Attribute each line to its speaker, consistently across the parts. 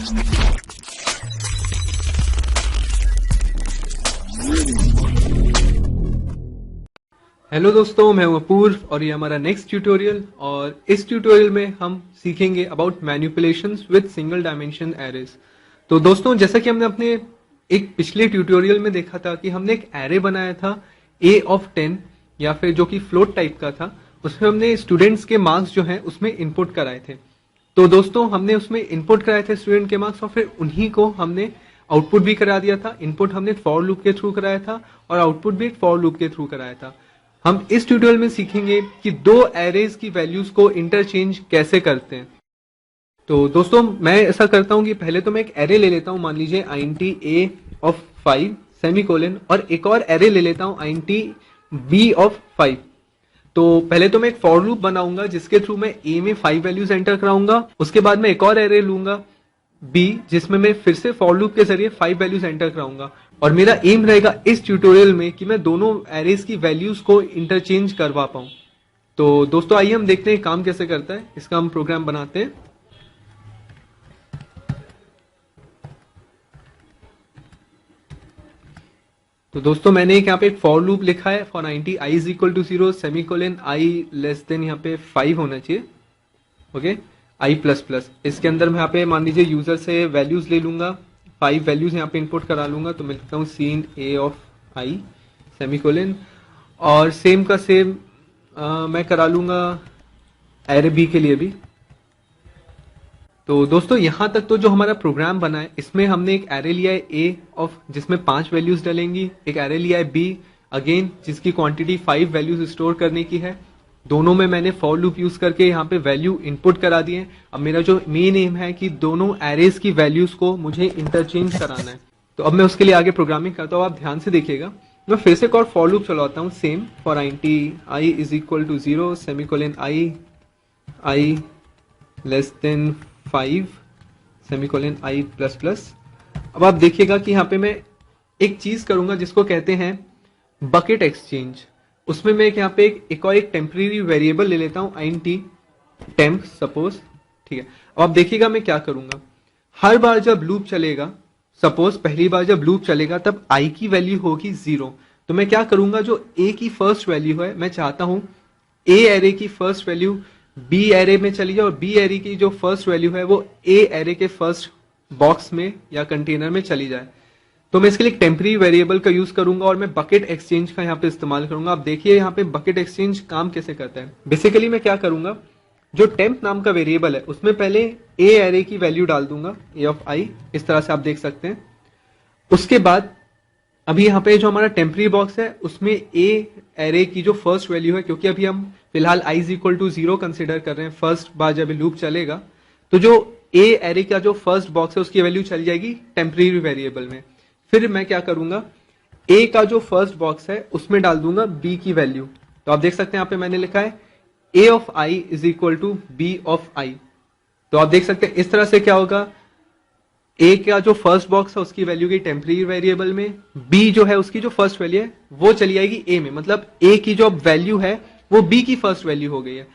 Speaker 1: Hello दोस्तों, मैं हूं अपूर्व और ये हमारा नेक्स्ट ट्यूटोरियल। और इस ट्यूटोरियल में हम सीखेंगे about manipulations with single dimension arrays. तो दोस्तों, जैसा कि हमने अपने एक पिछले ट्यूटोरियल में देखा था कि हमने एक एरे बनाया था a ऑफ 10 या फिर जो कि फ्लोट टाइप का था। उसमें हमने स्टूडेंट्स के मार्क्स जो है उसमें इनपुट कराए थे। तो दोस्तों, हमने उसमें इनपुट कराए थे स्टूडेंट के मार्क्स और फिर उन्हीं को हमने आउटपुट भी करा दिया था। इनपुट हमने फॉर लूप के थ्रू कराया था और आउटपुट भी फॉर लूप के थ्रू कराया था। हम इस ट्यूटोरियल में सीखेंगे कि दो एरेज की वैल्यूज को इंटरचेंज कैसे करते हैं। तो दोस्तों, मैं ऐसा करता हूं कि पहले तो मैं एक एरे ले लेता हूं, मान लीजिए int a ऑफ 5 सेमीकोलन, और एक और एरे ले लेता हूं int b ऑफ 5। तो पहले तो मैं एक फॉर लूप बनाऊंगा जिसके थ्रू मैं a में 5 वैल्यूज एंटर कराऊंगा। उसके बाद मैं एक और एरे लूंगा b, जिसमें मैं फिर से फॉर लूप के जरिए 5 वैल्यूज एंटर कराऊंगा। और मेरा एम रहेगा इस ट्यूटोरियल में कि मैं दोनों एरेज की वैल्यूज को इंटरचेंज करवा पाऊं। तो दोस्तों, आइए हम देखते हैं काम कैसे करता है। इसका हम प्रोग्राम बनाते हैं। तो दोस्तों, मैंने यहाँ पे एक फॉर लूप लिखा है for 90 i is equal to 0 semicolon i less than यहाँ पे 5 होना चाहिए। Okay, i plus plus. इसके अंदर मैं यहाँ पे मान लीजिए यूजर से वैल्यूज ले लूंगा, 5 वैल्यूज यहाँ पे इंपोर्ट करा लूंगा। तो मैं लिखता हूँ सीन a ऑफ i सेमीकोलन, और सेम का सेम मैं करा लूंगा एरे b के लिए भी। तो दोस्तों, यहां तक तो जो हमारा प्रोग्राम बना है इसमें हमने एक एरे लिया है a ऑफ जिसमें 5 वैल्यूज डलेंगी, एक एरे लिया है b अगेन जिसकी क्वांटिटी 5 वैल्यूज स्टोर करने की है। दोनों में मैंने फॉर लूप यूज करके यहाँ पे वैल्यू इनपुट करा दिए हैं। अब मेरा जो मेन एम है कि दोनों एरेज की वैल्यूज को मुझे इंटरचेंज कराना है। तो अब मैं उसके लिए आगे प्रोग्रामिंग करता हूँ, आप ध्यान से देखिएगा। मैं फिर से एक और फॉर लूप चलाता हूँ, same for 90 i is equal to 0 semicolon i less than 5 semicolon i plus plus. अब आप देखिएगा कि यहाँ पे मैं एक चीज करूंगा जिसको कहते हैं बकेट एक्सचेंज। उसमें मैं यहाँ पे एक और एक टेम्परेरी वेरिएबल ले लेता हूं int temp सपोज। ठीक है, अब आप देखिएगा मैं क्या करूंगा। हर बार जब लूप चलेगा, सपोज पहली बार जब लूप चलेगा तब i की वैल्यू होगी 0। तो मैं क्या करूंगा, जो a की फर्स्ट वैल्यू है मैं चाहता हूं a एरे की फर्स्ट वैल्यू b एरे में चली जाए और b एरे की जो फर्स्ट वैल्यू है वो a एरे के फर्स्ट बॉक्स में या कंटेनर में चली जाए। तो मैं इसके लिए एक टेम्परेरी वेरिएबल का यूज करूंगा और मैं बकेट एक्सचेंज का यहाँ पे इस्तेमाल करूंगा। आप देखिए यहाँ पे बकेट एक्सचेंज काम कैसे करता है। बेसिकली मैं क्या करूंगा, जो टेम्प नाम का वेरिएबल है उसमें पहले a एरे की वैल्यू डाल दूंगा a ऑफ i, इस तरह से आप देख सकते हैं। उसके बाद अभी यहाँ पे जो हमारा टेम्परेरी बॉक्स है उसमें a एरे की जो फर्स्ट वैल्यू है, क्योंकि अभी हम फिलहाल i is equal to 0 consider कर रहे हैं फर्स्ट बार जब लूप चलेगा, तो जो a एरे का जो फर्स्ट बॉक्स है उसकी वैल्यू चली जाएगी टेम्परेरी वेरिएबल में। फिर मैं क्या करूंगा, a का जो फर्स्ट बॉक्स है उसमें डाल दूंगा b की वैल्यू। तो आप देख सकते हैं यहाँ पे मैंने लिखा है a of i is equal to b of i। तो आप देख सकते हैं इस तरह से क्या होगा, a का जो फर्स्ट बॉक्स है उसकी वैल्यू की टेम्परेरी वेरिएबल में, b जो है उसकी जो फर्स्ट वैल्यू है वो चली जाएगी a में, मतलब a की जो वैल्यू है वो b की फर्स्ट वैल्यू हो गई है।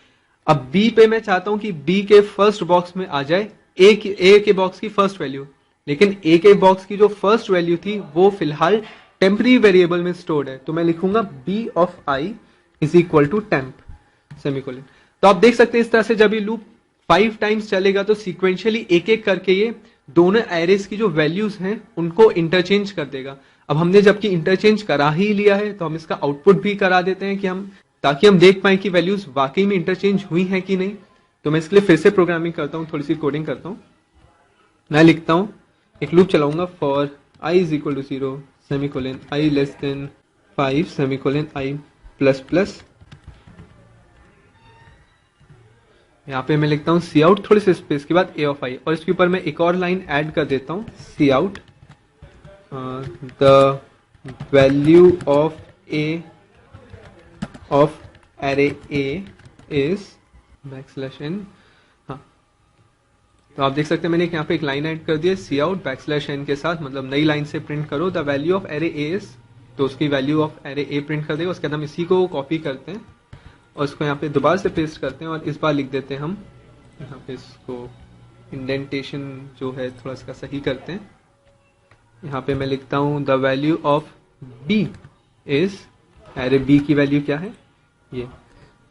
Speaker 1: अब b पे मैं चाहता हूं कि b के फर्स्ट बॉक्स में आ जाए a के बॉक्स की फर्स्ट वैल्यू, लेकिन a के बॉक्स की जो फर्स्ट वैल्यू थी वो फिलहाल टेम्परेरी वेरिएबल में स्टोर्ड है। तो मैं लिखूंगा b of i is equal to temp semicolon. तो आप देख सकते हैं इस तरह से जब ये लूप 5 टाइम्स चलेगा तो सीक्वेंशियली एक एक करके ये दोनों एरेज की जो वैल्यूज हैं उनको इंटरचेंज कर देगा। अब हमने जबकि इंटरचेंज करा ही लिया है तो हम इसका आउटपुट भी करा देते हैं कि ताकि हम देख पाए कि वैल्यूज वाकई में इंटरचेंज हुई हैं कि नहीं। तो मैं इसके लिए फिर से प्रोग्रामिंग करता हूँ, थोड़ी सी कोडिंग करता हूँ। मैं लिखता हूँ, एक लूप चलाऊंगा for i is equal to 0 semicolon i less than 5 semicolon i plus plus. यहाँ पे मैं लिखता हूँ सी आउट, थोड़ी सी स्पेस के बाद a ऑफ i, और इसके ऊपर मैं एक और लाइन ऐड कर देता हूँ cout the value of a of array a is backslash n। हाँ, तो आप देख सकते हैं मैंने यहाँ पे एक लाइन ऐड कर दी है सी आउट बैकस्लैश n के साथ, मतलब नई लाइन से प्रिंट करो the value of array a is, तो उसकी value of array a print कर देगा। उसके बाद हम इसी को कॉपी करते हैं और इसको यहाँ पे दोबारा से पेस्ट करते हैं और इस बार लिख देते हैं हम यहाँ पे इसको इंडेंटेशन जो है थोड़ा सा सही करते हैं। यहाँ पे मैं लिखता हूँ the value of B is, array B की वैल्यू क्या है ये।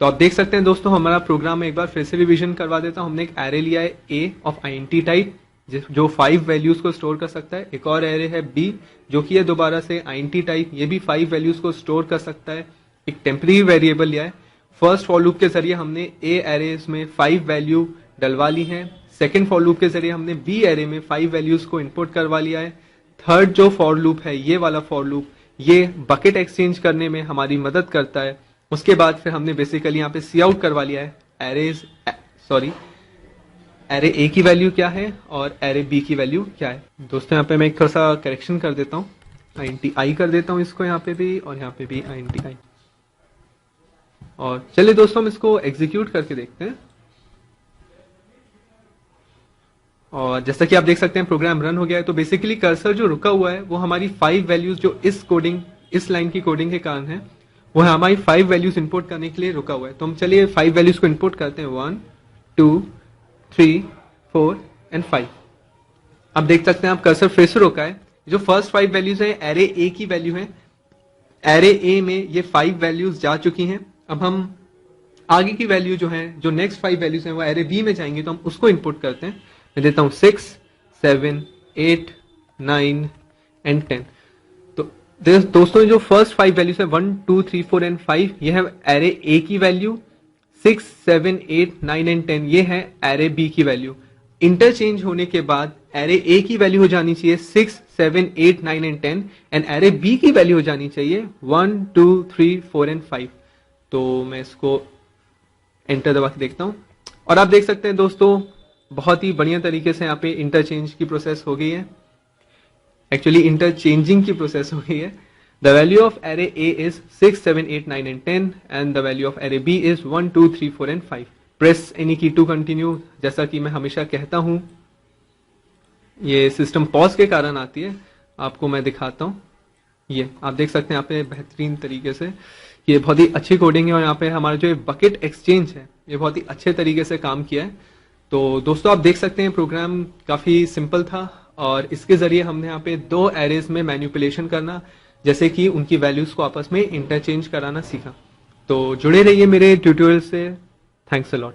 Speaker 1: तो आप देख सकते हैं दोस्तों हमारा प्रोग्राम में एक बार फिर से रिवीजन करवा देता हूँ। हमने एक एरे लिया है ए ऑफ आईएनटी टाइप जो 5 वैल्यूज को स्टोर कर सकता है। एक और एरे है बी जो कि है दोबारा से आईएनटी टाइप, ये भी 5 वैल्यूज को स्टोर कर सकता है। एक टेम्परेरी वेरिएबल लिया है। फर्स्ट फॉर लूप के जरिए हमने ए एरेज में 5 वैल्यू डलवा ली है। सेकेंड फॉर लूप के जरिए हमने बी एरे में 5 वैल्यूज को इनपुट करवा लिया है। थर्ड जो फॉर लूप है ये वाला फॉर लूप, ये बकेट एक्सचेंज करने में हमारी मदद करता है। उसके बाद फिर हमने बेसिकली यहाँ पे सी आउट करवा लिया है एरे ए की वैल्यू क्या है और एरे बी की वैल्यू क्या है। दोस्तों यहाँ पे मैं एक थोड़ा सा करेक्शन कर देता हूँ, आईएनटी आई कर देता हूँ इसको यहाँ पे भी और यहाँ पे भी आईएनटी आई। और चलिए दोस्तों हम इसको एग्जीक्यूट करके देखते हैं। और जैसा कि आप देख सकते हैं प्रोग्राम रन हो गया है। तो बेसिकली कर्सर जो रुका हुआ है वो हमारी 5 वैल्यूज जो इस लाइन की कोडिंग के कारण है, वो हमारी 5 वैल्यूज इंपोर्ट करने के लिए रुका हुआ है। तो हम चलिए 5 वैल्यूज को इंपोर्ट करते हैं, 1 2 3 4 एंड 5। अब देख सकते हैं आप कर्सर फिर से रोका है। जो फर्स्ट 5 वैल्यूज है एरे ए की वैल्यू है। एरे ए में ये 5 वैल्यूज जा चुकी हैं। अब हम आगे की वैल्यू जो है, जो नेक्स्ट 5 वैल्यूज हैं वो एरे बी में जाएंगी, तो हम उसको इंपोर्ट करते हैं। मैं देता हूं 6 7 8 9 एंड 10। तो दोस्तों जो फर्स्ट 5 वैल्यूज है 1 2 3 4 एंड 5, ये है एरे ए की वैल्यू। 6 7 8 9 एंड 10 ये है एरे बी की वैल्यू। इंटरचेंज होने के बाद एरे ए की वैल्यू हो जानी चाहिए 6 7 8 9 एंड 10 एंड एरे बी की वैल्यू हो जानी चाहिए 1 2 3 4 एंड 5। तो मैं इसको एंटर दबा के देखता हूं और आप देख सकते हैं दोस्तों बहुत ही बढ़िया तरीके से यहाँ पे इंटरचेंज की प्रोसेस हो गई है। एक्चुअली इंटरचेंजिंग की प्रोसेस हो गई है। The value of array A is 6 7 8 9 and 10 and the value of array B is 1 2 3 4 and 5। Press any key to continue. जैसा कि मैं हमेशा कहता हूं, ये सिस्टम पॉज के कारण आती है। आपको मैं दिखाता हूं, ये आप देख सकते हैं यहाँ पे बेहतरीन तरीके से, ये बहुत ही अच्छी कोडिंग है और यहाँ पे हमारा जो बकेट एक्सचेंज है ये बहुत ही अच्छे तरीके से काम किया है। तो दोस्तों आप देख सकते हैं प्रोग्राम काफी सिंपल था और इसके जरिए हमने यहाँ पे 2 एरेज में मैनिपुलेशन करना, जैसे कि उनकी वैल्यूज को आपस में इंटरचेंज कराना सीखा। तो जुड़े रहिए मेरे ट्यूटोरियल से। Thanks a lot.